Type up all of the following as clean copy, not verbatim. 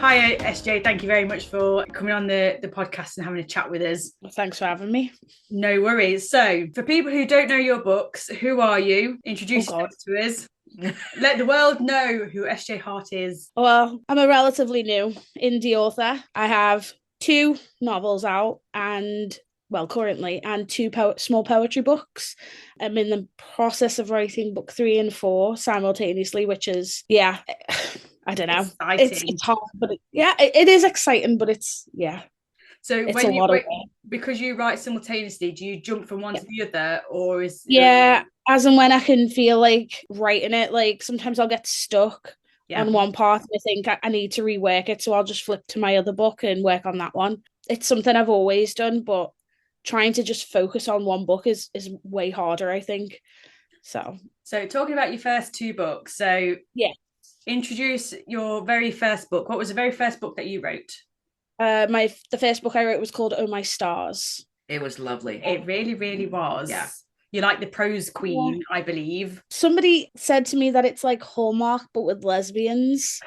Hi, SJ. Thank you very much for coming on the podcast and having a chat with us. Well, thanks for having me. No worries. So, for people who don't know your books, who are you? Introduce yourself to us. Let the world know who SJ Hart is. Well, I'm a relatively new indie author. I have 2 novels out currently, and 2 small poetry books. I'm in the process of writing book 3 and 4 simultaneously, which is, I don't know. Exciting. It's hard, but it is exciting, but it's So it's when a lot of work. because you write simultaneously, do you jump from one to the other, or is as and when I can feel like writing it? Like sometimes I'll get stuck on one part and I think I need to rework it, so I'll just flip to my other book and work on that one. It's something I've always done, but trying to just focus on one book is way harder, I think. So talking about your first 2 books, introduce your very first book. What was the very first book that you wrote? The first book I wrote was called Oh My Stars. It was lovely. It really, really was. Yeah. You're like the prose queen, I believe. Somebody said to me that it's like Hallmark, but with lesbians.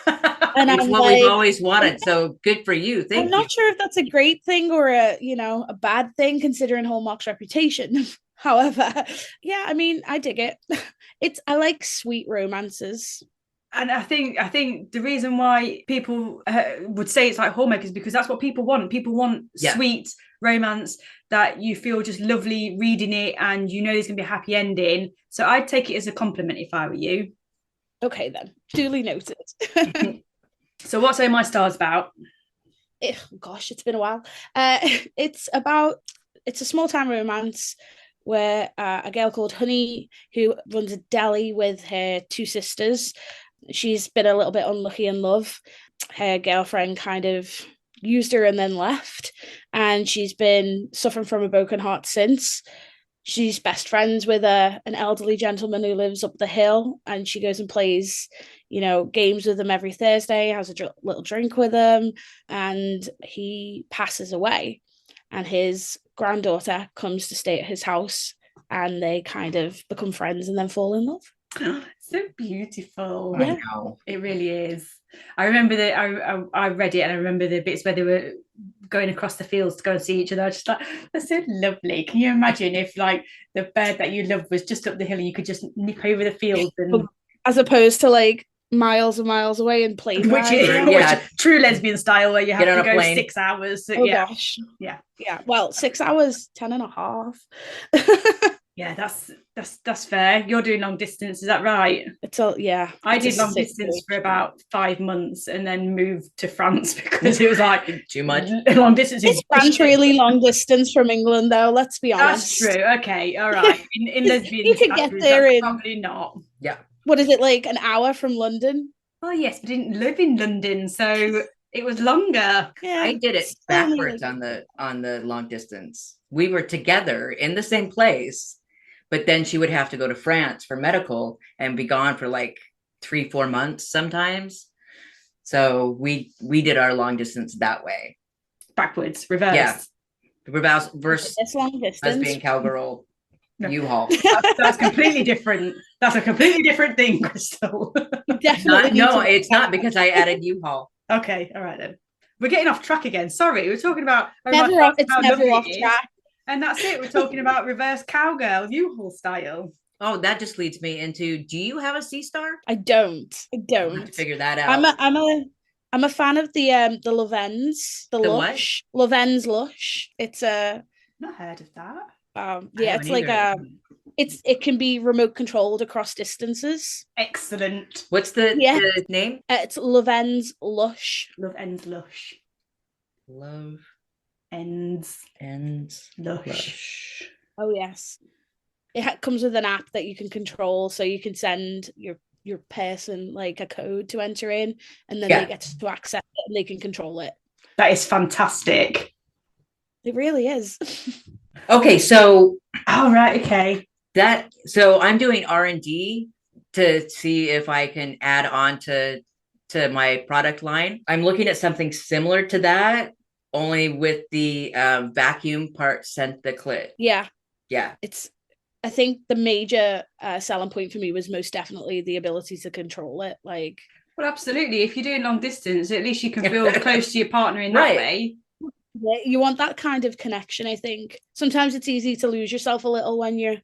And it's what we've always wanted. So good for you. Thank you. I'm not sure if that's a great thing or a bad thing considering Hallmark's reputation. However, I mean, I dig it. I like sweet romances. And I think the reason why people would say it's like Hallmark is because that's what people want. People want sweet romance that you feel just lovely reading it, and you know there's going to be a happy ending. So I'd take it as a compliment if I were you. Okay, then. Duly noted. So what's Oh My Stars about? Gosh, it's been a while. It's a small town romance where a girl called Honey, who runs a deli with her 2 sisters, she's been a little bit unlucky in love. Her girlfriend kind of used her and then left, and she's been suffering from a broken heart since. She's best friends with an elderly gentleman who lives up the hill, and she goes and plays, games with him every Thursday, has a little drink with him, and he passes away. And his granddaughter comes to stay at his house, and they kind of become friends and then fall in love. So beautiful. I know. It really is. I remember that I read it, and I remember the bits where they were going across the fields to go and see each other. I was just like, that's so lovely. Can you imagine if like the bird that you loved was just up the hill and you could just nip over the fields and as opposed to like miles and miles away and plane which is true lesbian style where you have to go 6 hours. Gosh. Yeah. Well, 6 hours, 10 and a half. Yeah, that's fair. You're doing long distance, is that right? I did long distance for about 5 months and then moved to France because it was like too much. Long distance is France really long distance from England though? Let's be honest. That's true. Okay, all right. In lesbian you could get there in probably not. Yeah. What is it, like an hour from London? Oh yes, but I didn't live in London, so it was longer. Yeah, I did it backwards on the long distance. We were together in the same place, but then she would have to go to France for medical and be gone for like 3-4 months sometimes. So we did our long distance that way. Backwards, reverse. Yeah. Reverse long distance. As being cowgirl. No. U-Haul. That's completely different. That's a completely different thing, Crystal. It's not because I added U-Haul. Okay, all right then. We're getting off track again. Sorry, we're talking about never off track. And that's it. We're talking about reverse cowgirl, U-Haul style. Oh, that just leads me into, do you have a C-Star? I don't. I'll have to figure that out. I'm a fan of the Lovens, the Lush. What? Lovens Lush. It's not heard of that. It's like it can be remote controlled across distances. Excellent. What's the name? It's Lovens Lush. Lovens Lush. Love ends Lush. Oh yes, it comes with an app that you can control, so you can send your person like a code to enter in, and then they get to access it and they can control it. That is fantastic. It really is. Okay, so okay. So I'm doing R&D to see if I can add on to my product line. I'm looking at something similar to that, only with the vacuum part sent the clit. Yeah. Yeah. I think the major selling point for me was most definitely the ability to control it. Like, Well, absolutely. If you're doing long distance, at least you can feel close to your partner in that way. Yeah, you want that kind of connection, I think. Sometimes it's easy to lose yourself a little when you're,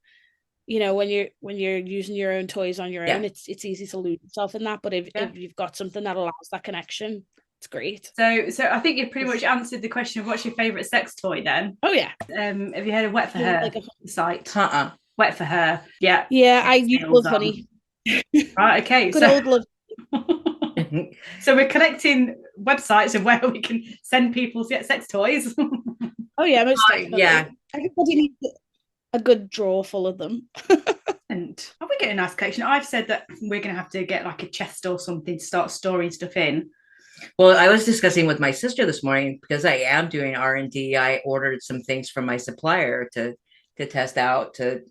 when you're using your own toys on your own. It's easy to lose yourself in that. But if you've got something that allows that connection, it's great. So I think you've pretty much answered the question of what's your favourite sex toy then. Oh yeah. Have you heard of Wet for Her site? Wet for Her. Yeah. Yeah, I use Love Honey. Right, okay. Good old Love. So we're collecting websites of where we can send people to get sex toys. Oh yeah, most definitely. Yeah. Everybody needs a good drawer full of them. And we get a nice collection. I've said that we're going to have to get like a chest or something to start storing stuff in. Well, I was discussing with my sister this morning, because I am doing R&D. I ordered some things from my supplier to test out, to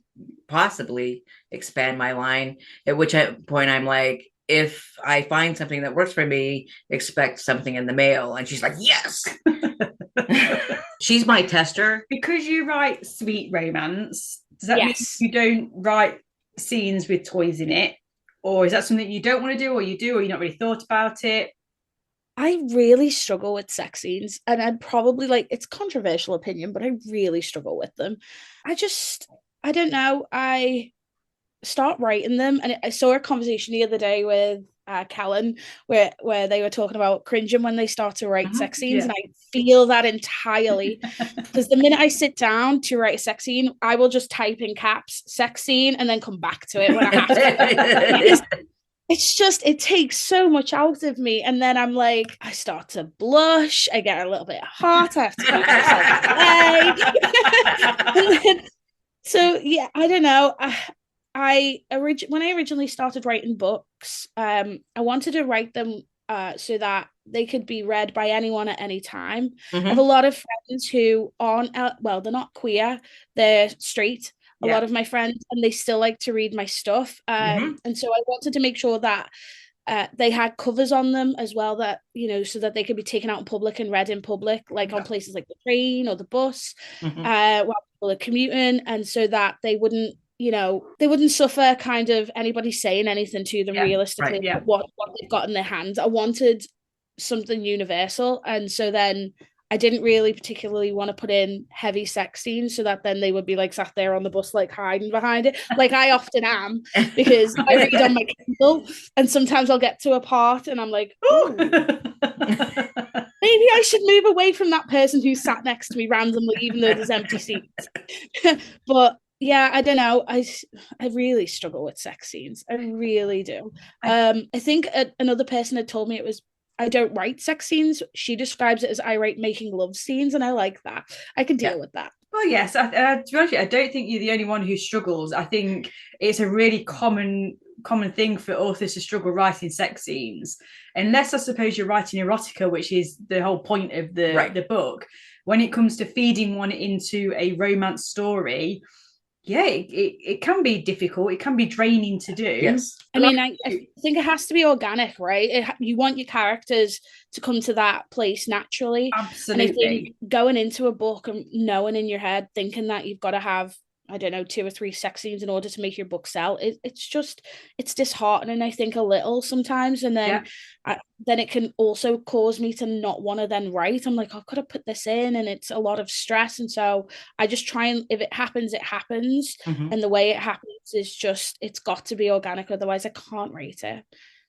possibly expand my line, at which point I'm like, if I find something that works for me, expect something in the mail. And she's like, yes. She's my tester. Because you write sweet romance, does that mean you don't write scenes with toys in it? Or is that something you don't want to do, or you do, or you're not really thought about it? I really struggle with sex scenes, and I'd probably it's controversial opinion, but I really struggle with them. I don't know. I start writing them, and I saw a conversation the other day with Callan where they were talking about cringing when they start to write sex scenes, and I feel that entirely, because the minute I sit down to write a sex scene, I will just type in caps sex scene and then come back to it when I have to. It's just, it takes so much out of me. And then I'm like, I start to blush. I get a little bit hot. I have to make myself so yeah, I don't know. When I originally started writing books, I wanted to write them so that they could be read by anyone at any time. I have a lot of friends who aren't, they're not queer, they're straight. A lot of my friends, and they still like to read my stuff. And so I wanted to make sure that they had covers on them as well, that, so that they could be taken out in public and read in public, like on places like the train or the bus, while people are commuting, and so that they wouldn't suffer kind of anybody saying anything to them realistically, what they've got in their hands. I wanted something universal, and so then I didn't really particularly want to put in heavy sex scenes, so that then they would be sat there on the bus hiding behind it, like I often am, because I read on my Kindle, and sometimes I'll get to a part and I'm like, oh, maybe I should move away from that person who sat next to me randomly, even though there's empty seats. But yeah, I don't know. I really struggle with sex scenes. I really do. I think another person had told me it was, I don't write sex scenes. She describes it as I write making love scenes, and I like that. I can deal with that. Well, yes. To be honest with you, I don't think you're the only one who struggles. I think it's a really common thing for authors to struggle writing sex scenes, unless I suppose you're writing erotica, which is the whole point of the book. When it comes to feeding one into a romance story, it can be difficult. It can be draining to do. Yes. I mean, I think it has to be organic, right? You want your characters to come to that place naturally. Absolutely. And I think going into a book and knowing in your head, thinking that you've got to have, I don't know, 2 or 3 sex scenes in order to make your book sell, it's disheartening, I think, a little sometimes. And then then it can also cause me to not want to then write. I'm like, I've got to put this in, and it's a lot of stress. And so I just try, and if it happens, it happens. And the way it happens is just, it's got to be organic, otherwise I can't write it.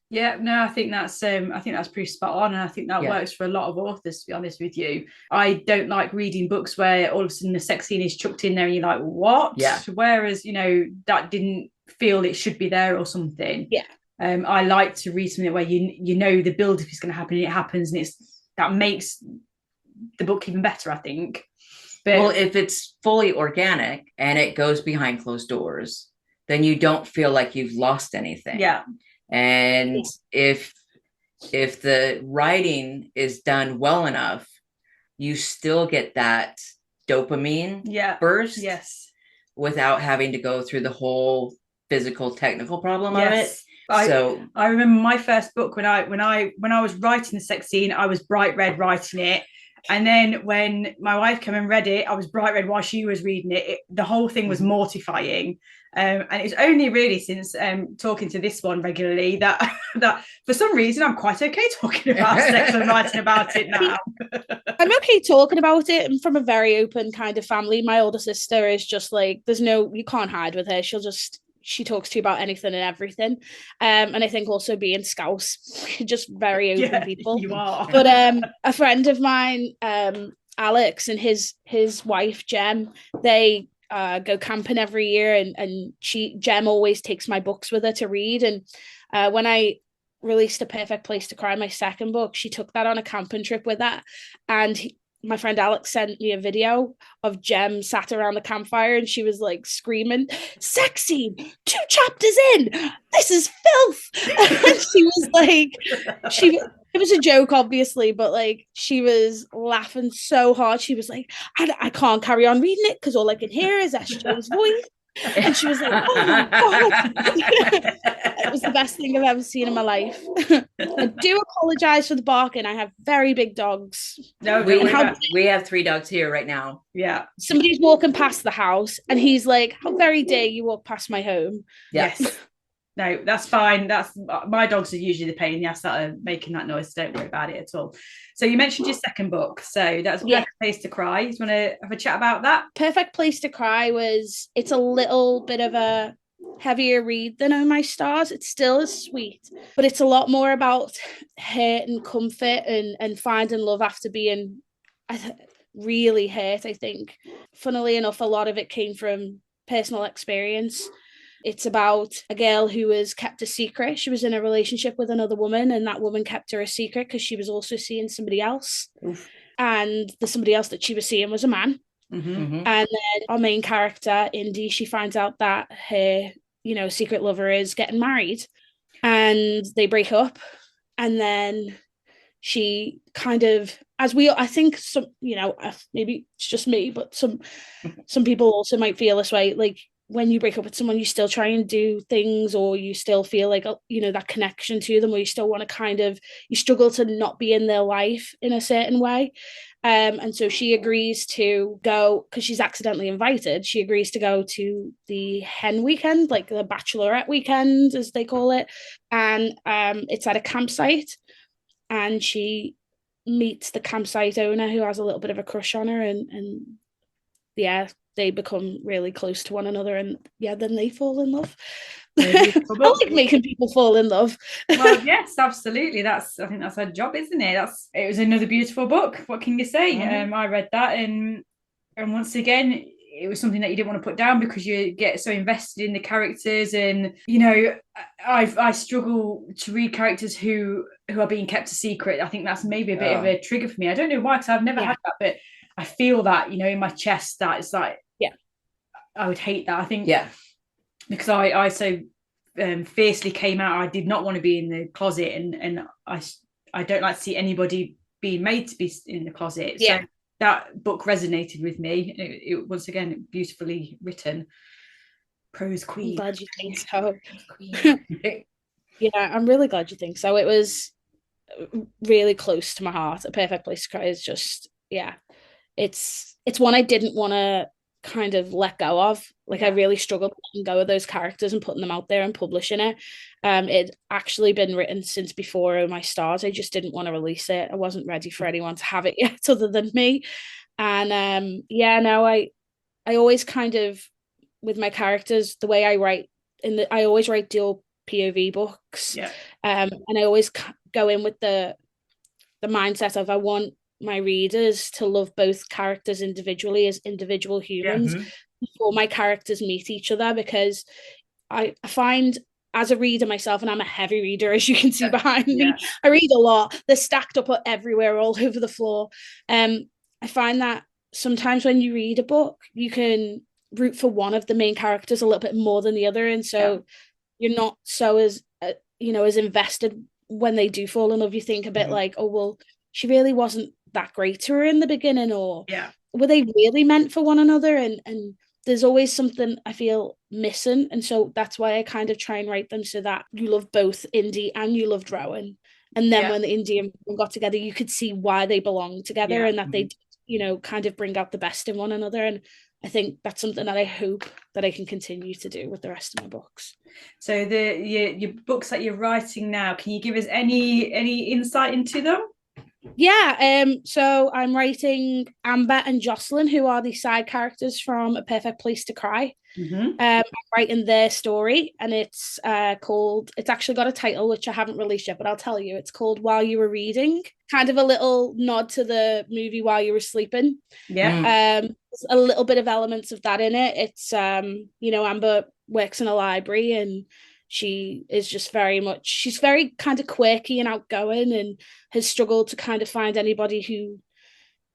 Yeah, no, I think that's pretty spot on, and I think that works for a lot of authors, to be honest with you. I don't like reading books where all of a sudden the sex scene is chucked in there and you're like, what? Yeah. Whereas, that didn't feel it should be there or something. Yeah. I like to read something where the build up is going to happen and it happens, and that makes the book even better, I think. But well, if it's fully organic and it goes behind closed doors, then you don't feel like you've lost anything. Yeah. And if the writing is done well enough, you still get that dopamine burst. Yes. Without having to go through the whole physical technical problem of it. So I remember my first book when I was writing the sex scene, I was bright red writing it, And then when my wife came and read it, I was bright red while she was reading it. The whole thing was mortifying. And it's only really since talking to this one regularly that for some reason I'm quite okay talking about sex and writing about it now. I'm okay talking about it. I'm from a very open kind of family. My older sister is just like, you can't hide with her. She talks to you about anything and everything. And I think also being Scouse, just very open people. You are. But a friend of mine, Alex, and his wife, Jem, they go camping every year, and Jem always takes my books with her to read. And when I released A Perfect Place to Cry, my second book, she took that on a camping trip with her. And my friend Alex sent me a video of Jem sat around the campfire, and she was like screaming, "Sex scene, 2 chapters in, this is filth." And she was like, it was a joke, obviously, but like she was laughing so hard. She was like, I can't carry on reading it because all I can hear is SJ's voice. And she was like, "Oh my God." It was the best thing I've ever seen in my life. I do apologize for the barking. I have very big dogs. No, we have 3 dogs here right now. Yeah. Somebody's walking past the house and he's like, "How very dare you walk past my home?" Yes. No, that's fine. That's my dogs are usually the pain in the ass that are making that noise. So don't worry about it at all. So you mentioned your second book. So that's Perfect Place to Cry. You want to have a chat about that? Perfect Place to Cry it's a little bit of a heavier read than Oh My Stars. It still is sweet, but it's a lot more about hurt and comfort and finding love after being really hurt, I think. Funnily enough, a lot of it came from personal experience. It's about a girl who was kept a secret. She was in a relationship with another woman, and that woman kept her a secret because she was also seeing somebody else. Oof. And the somebody else that she was seeing was a man. And then our main character, Indy, she finds out that her, secret lover is getting married, and they break up. And then she kind of, I think some, maybe it's just me, but some people also might feel this way. Like, when you break up with someone, you still try and do things, or you still feel like, that connection to them, or you still want to you struggle to not be in their life in a certain way. And so she agrees to go, because she's accidentally invited, she agrees to go to the hen weekend, like the bachelorette weekend, as they call it. And it's at a campsite, and she meets the campsite owner, who has a little bit of a crush on her, and they become really close to one another, and then they fall in love. I like making people fall in love. Well, yes, absolutely. I think that's her job, isn't it? It was another beautiful book. What can you say? I read that, and once again, it was something that you didn't want to put down because you get so invested in the characters. And I struggle to read characters who are being kept a secret. I think that's maybe a bit of a trigger for me. I don't know why, because I've never had that, but I feel that in my chest that it's like, I would hate that. I think because I so fiercely came out. I did not want to be in the closet, and I don't like to see anybody being made to be in the closet. So that book resonated with me. It once again beautifully written. Prose queen. I'm glad you think so. I'm really glad you think so. It was really close to my heart. A Perfect Place to Cry is just it's one I didn't want to kind of let go of. Like, I really struggled letting go of those characters and putting them out there and publishing it. It'd actually been written since before Oh My Stars. I just didn't want to release it. I wasn't ready for anyone to have it yet other than me. And I always kind of, with my characters, the way I write I always write dual POV books. And I always go in with the mindset of, I want my readers to love both characters individually as individual humans before my characters meet each other, because I find, as a reader myself, and I'm a heavy reader, as you can see behind me, I read a lot. They're stacked up everywhere, all over the floor. I find that sometimes when you read a book, you can root for one of the main characters a little bit more than the other, and so you're not so as invested when they do fall in love. You think a bit like, oh well, she really wasn't that great to her in the beginning, or were they really meant for one another? And there's always something I feel missing, and so that's why I kind of try and write them so that you love both Indy and you loved Rowan. And then when the Indian woman got together, you could see why they belonged together and that they, you know, kind of bring out the best in one another. And I think that's something that I hope that I can continue to do with the rest of my books. So your books that you're writing now, can you give us any insight into them? Yeah, so I'm writing Amber and Jocelyn, who are the side characters from A Perfect Place to Cry. I'm writing their story, and it's actually got a title which I haven't released yet, but I'll tell you. It's called While You Were Reading, kind of a little nod to the movie While You Were Sleeping. There's a little bit of elements of that in it. It's you know, Amber works in a library, and she is just she's very kind of quirky and outgoing, and has struggled to kind of find anybody who,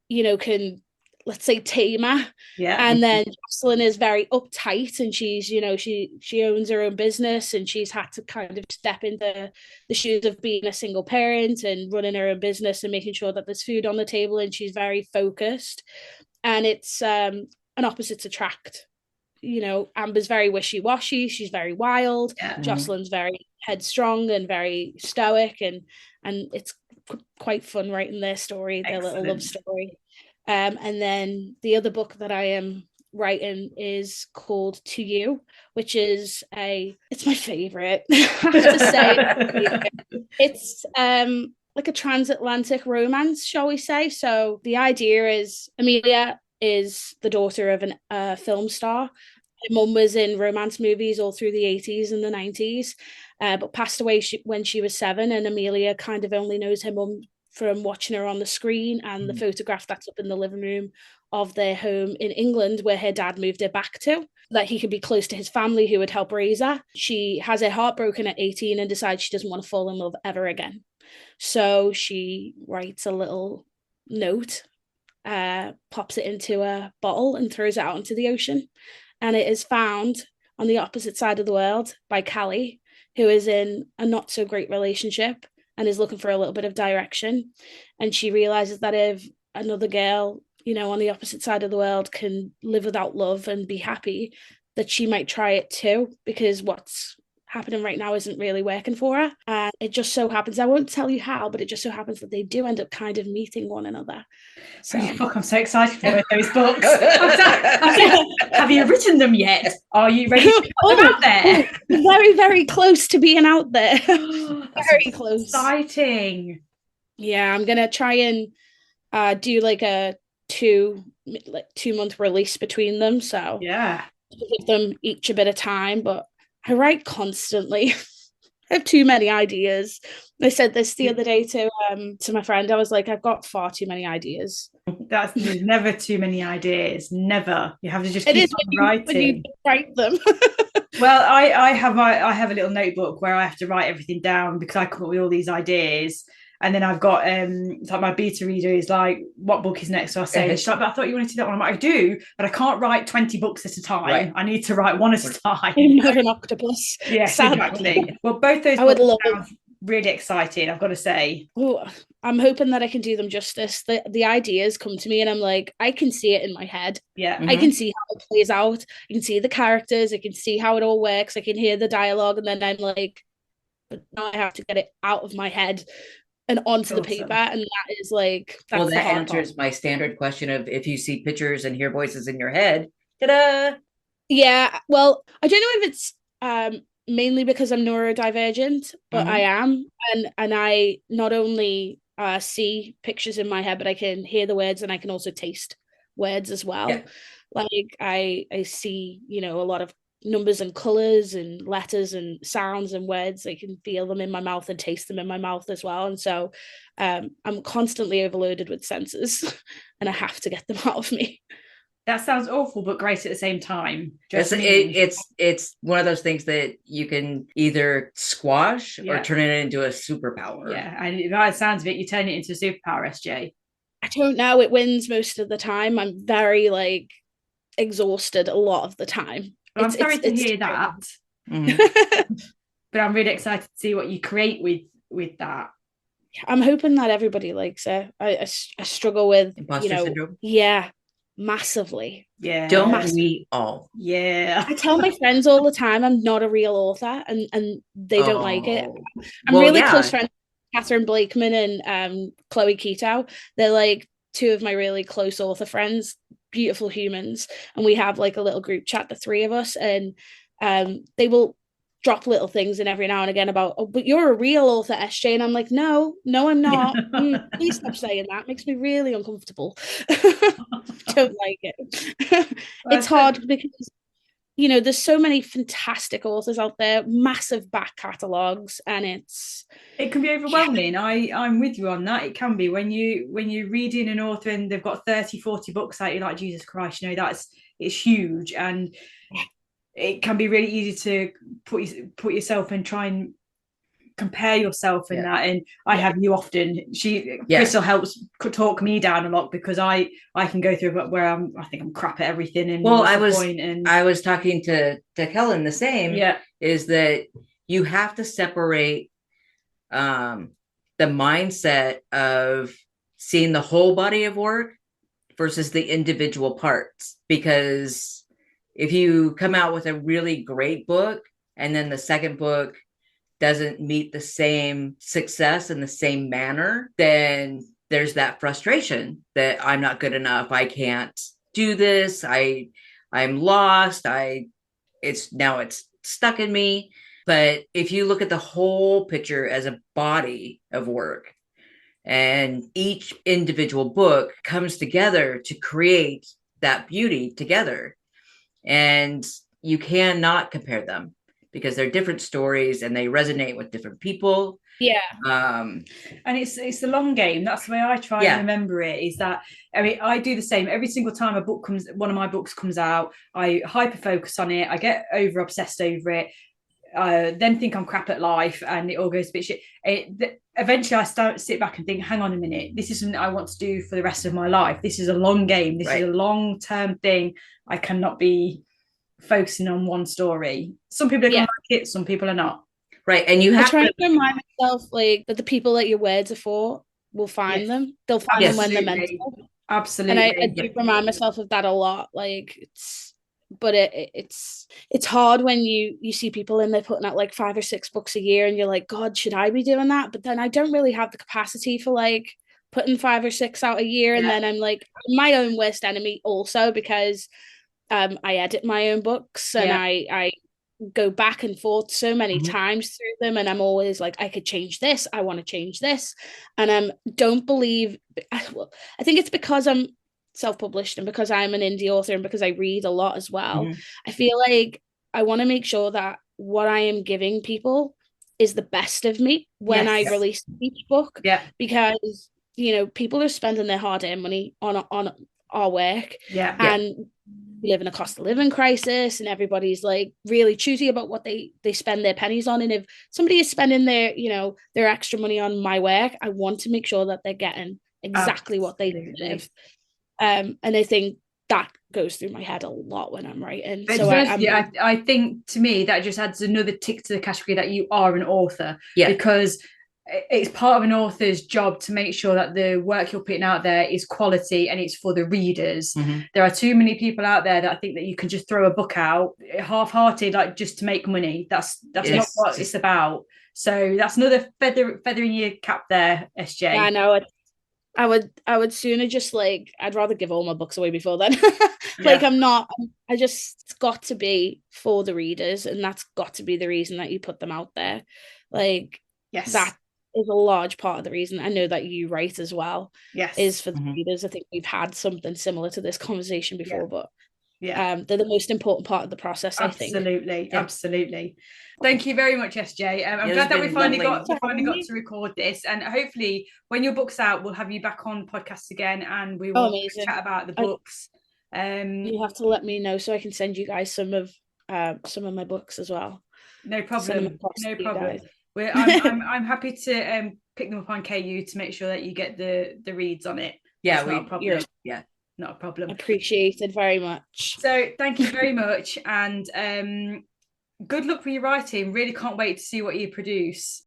you know, can, let's say, tame her. And then Jocelyn is very uptight, and she's, you know, she owns her own business, and she's had to kind of step into the shoes of being a single parent and running her own business and making sure that there's food on the table, and she's very focused. And it's an opposites attract. You know, Amber's very wishy-washy, she's very wild. Jocelyn's very headstrong and very stoic, and it's quite fun writing their story, their little love story. And then the other book that I am writing is called To You, which is it's my favorite. I have to say. It's like a transatlantic romance, shall we say. So the idea is Amelia is the daughter of a film star. Her mum was in romance movies all through the 80s and the 90s, but passed away when she was 7, and Amelia kind of only knows her mum from watching her on the screen and the photograph that's up in the living room of their home in England, where her dad moved her back to, that he could be close to his family who would help raise her. She has her heart broken at 18 and decides she doesn't want to fall in love ever again. So she writes a little note, pops it into a bottle and throws it out into the ocean. And it is found on the opposite side of the world by Callie, who is in a not so great relationship and is looking for a little bit of direction. And she realizes that if another girl, you know, on the opposite side of the world can live without love and be happy, that she might try it too, because what's happening right now isn't really working for her. And it just so happens, I won't tell you how, but it just so happens that they do end up kind of meeting one another. So I'm so excited for those books. Have you written them yet? Are you ready to put them out there? Very, very close to being out there. Very close. Exciting. Yeah, I'm gonna try and do like a 2-month release between them. So yeah, give them each a bit of time, but I write constantly. I have too many ideas. I said this the other day to my friend. I was like, I've got far too many ideas. There's never too many ideas. Never. You have to just keep on writing. When you write them. Well, I have a little notebook where I have to write everything down because I come up with all these ideas. And then I've got like my beta reader is like, what book is next? So I say, she's like, but I thought you wanted to do that one. I'm like, I do, but I can't write 20 books at a time. Right. I need to write one at a time. You're not an octopus. Yes, exactly. Well, both those books sound really exciting, I've got to say. Oh, I'm hoping that I can do them justice. The ideas come to me and I'm like, I can see it in my head. Yeah. I can see how it plays out. I can see the characters. I can see how it all works. I can hear the dialogue. And then I'm like, but now I have to get it out of my head and onto the paper, and that is like, that's that answers my standard question of if you see pictures and hear voices in your head. Ta-da! Yeah, well, I don't know if it's mainly because I'm neurodivergent, but I am, and I not only see pictures in my head, but I can hear the words and I can also taste words as well. Yeah. Like I see, you know, a lot of numbers and colors and letters and sounds and words. I can feel them in my mouth and taste them in my mouth as well. And so I'm constantly overloaded with senses and I have to get them out of me. That sounds awful, but great at the same time. It's one of those things that you can either squash or turn it into a superpower. Yeah, and by the sounds of it, you turn it into a superpower, SJ. I don't know. It wins most of the time. I'm very exhausted a lot of the time. Well, I'm sorry to hear that. But I'm really excited to see what you create with that. I'm hoping that everybody likes it. I struggle with imposter syndrome. Yeah, massively. Yeah. Don't we all? Yeah. I tell my friends all the time I'm not a real author and they don't like it. I'm really close friends Catherine Blakeman and Chloe Keto. They're like two of my really close author friends, beautiful humans. And we have like a little group chat, the three of us, and they will drop little things in every now and again about, oh, but you're a real author, SJ. And I'm like, no, I'm not. Please stop saying that. It makes me really uncomfortable. Don't like it. It's hard because, you know, there's so many fantastic authors out there, massive back catalogues, and it can be overwhelming. I'm with you on that. It can be when you're reading an author and they've got 30-40 books out, you're like, Jesus Christ, you know, it's huge, and it can be really easy to put yourself and try and compare yourself in that. And I have you often. Crystal helps talk me down a lot because I can go through where I think I'm crap at everything. And I was talking to Helen the same. Is that you have to separate the mindset of seeing the whole body of work versus the individual parts, because if you come out with a really great book and then the second book doesn't meet the same success in the same manner, then there's that frustration that I'm not good enough. I can't do this. I'm lost. It's stuck in me. But if you look at the whole picture as a body of work, and each individual book comes together to create that beauty together, and you cannot compare them because they're different stories and they resonate with different people. And it's the long game. That's the way I try and remember it, is that, I mean, I do the same every single time one of my books comes out. I hyper focus on it, I get over obsessed over it, then think I'm crap at life, and it all goes a bit shit. Eventually I sit back and think, hang on a minute, this is something I want to do for the rest of my life. This is a long game. This is a long-term thing. I cannot be focusing on one story. Some people are going to like it, some people are not. Right. And you have to remind myself, like, that the people that your words are for will find them. They'll find them when they're meant to. Absolutely. And I do remind myself of that a lot. Like, it's hard when you see people and they're putting out like 5 or 6 books a year, and you're like, God, should I be doing that? But then I don't really have the capacity for like putting 5 or 6 out a year. And then I'm like my own worst enemy also, because I edit my own books, and I go back and forth so many times through them, and I'm always like, I could change this, I want to change this, and don't believe, I think it's because I'm self-published and because I'm an indie author and because I read a lot as well. I feel like I want to make sure that what I am giving people is the best of me when I release each book, because, you know, people are spending their hard-earned money on our work, and we live in a cost of living crisis, and everybody's like really choosy about what they spend their pennies on. And if somebody is spending their extra money on my work, I want to make sure that they're getting exactly what they deserve. And I think that goes through my head a lot when I'm writing. I think to me that just adds another tick to the category that you are an author, because it's part of an author's job to make sure that the work you're putting out there is quality and it's for the readers. There are too many people out there that I think that you can just throw a book out half-hearted, like just to make money. That's not what it's about. So that's another feather in your cap there, SJ. I know it. I would sooner just like, I'd rather give all my books away before then. Like, it's got to be for the readers, and that's got to be the reason that you put them out there. Like, that is a large part of the reason. I know that you write as well. Is for the readers. I think we've had something similar to this conversation before, but they're the most important part of the process. Absolutely. Thank you very much, SJ. I'm glad that we finally got to record this, and hopefully when your book's out, we'll have you back on podcasts again, and we will chat about the books. You have to let me know so I can send you guys some of my books as well. No problem. I'm happy to pick them up on KU to make sure that you get the reads on it. Not a problem. Not a problem. Appreciated very much. So thank you very much, and good luck with your writing. Really can't wait to see what you produce.